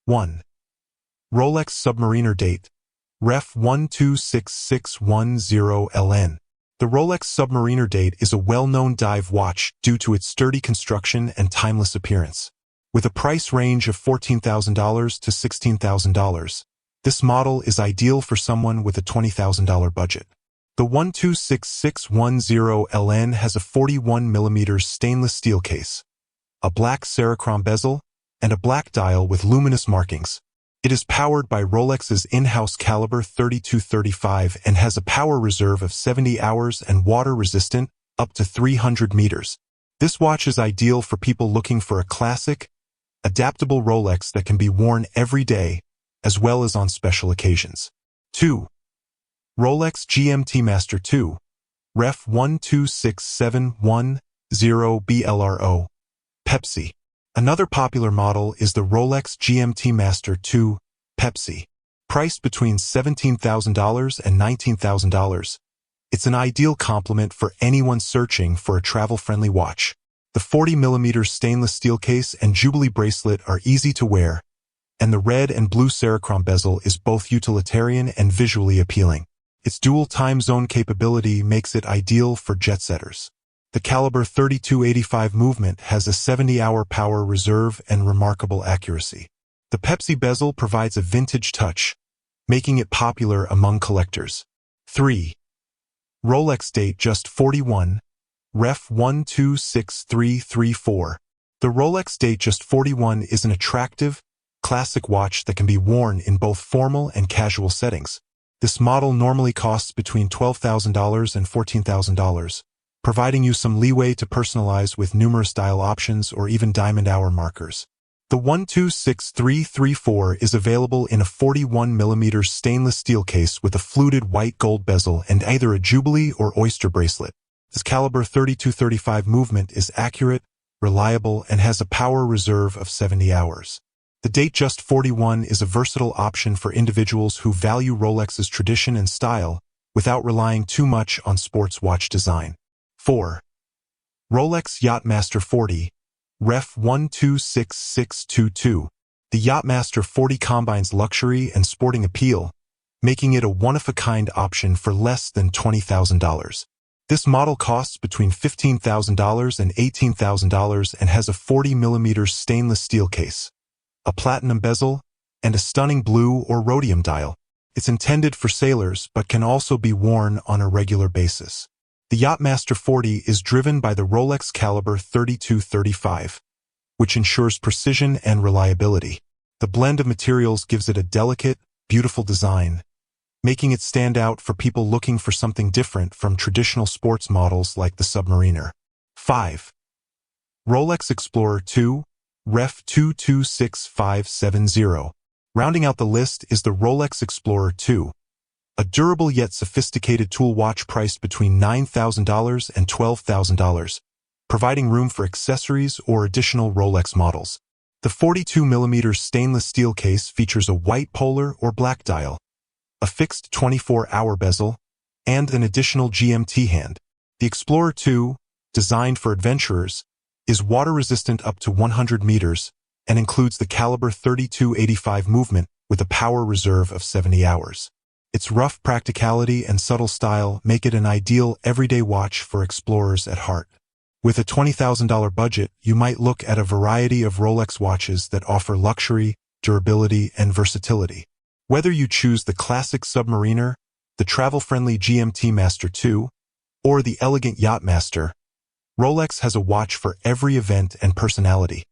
1. Rolex Submariner Date, Ref 126610LN. The Rolex Submariner Date is a well-known dive watch due to its sturdy construction and timeless appearance. With a price range of $14,000 to $16,000, this model is ideal for someone with a $20,000 budget. The 126610LN has a 41mm stainless steel case, a black Cerachrom bezel, and a black dial with luminous markings. It is powered by Rolex's in-house caliber 3235 and has a power reserve of 70 hours and water-resistant up to 300 meters. This watch is ideal for people looking for a classic, adaptable Rolex that can be worn every day, as well as on special occasions. 2. Rolex Yachtmaster 2, Ref 126710BLRO. Pepsi. Another popular model is the Rolex Yachtmaster 2, Pepsi. Priced between $17,000 and $19,000, it's an ideal complement for anyone searching for a travel-friendly watch. The 40mm stainless steel case and Jubilee bracelet are easy to wear, and the red and blue Cerachrom bezel is both utilitarian and visually appealing. Its dual time zone capability makes it ideal for jet-setters. The caliber 3285 movement has a 70-hour power reserve and remarkable accuracy. The Pepsi bezel provides a vintage touch, making it popular among collectors. 3. Rolex Date Just 41, Ref 126334. The Rolex Date Just 41 is an attractive, classic watch that can be worn in both formal and casual settings. This model normally costs between $12,000 and $14,000. Providing you some leeway to personalize with numerous dial options or even diamond hour markers. The 126334 is available in a 41mm stainless steel case with a fluted white gold bezel and either a Jubilee or Oyster bracelet. This caliber 3235 movement is accurate, reliable, and has a power reserve of 70 hours. The Date Just 41 is a versatile option for individuals who value Rolex's tradition and style without relying too much on sports watch design. 4. Rolex Yachtmaster 40, Ref 126622. The Yachtmaster 40 combines luxury and sporting appeal, making it a one-of-a-kind option for less than $20,000. This model costs between $15,000 and $18,000 and has a 40mm stainless steel case, a platinum bezel, and a stunning blue or rhodium dial. It's intended for sailors but can also be worn on a regular basis. The Yachtmaster 40 is driven by the Rolex caliber 3235, which ensures precision and reliability. The blend of materials gives it a delicate, beautiful design, making it stand out for people looking for something different from traditional sports models like the Submariner. 5. Rolex Explorer 2, Ref 226570. Rounding out the list is the Rolex Explorer 2, a durable yet sophisticated tool watch priced between $9,000 and $12,000, providing room for accessories or additional Rolex models. The 42mm stainless steel case features a white polar or black dial, a fixed 24-hour bezel, and an additional GMT hand. The Explorer 2, designed for adventurers, is water-resistant up to 100 meters and includes the caliber 3285 movement with a power reserve of 70 hours. Its rough practicality and subtle style make it an ideal everyday watch for explorers at heart. With a $20,000 budget, you might look at a variety of Rolex watches that offer luxury, durability, and versatility. Whether you choose the classic Submariner, the travel-friendly Yachtmaster 2, or the elegant Yachtmaster, Rolex has a watch for every event and personality.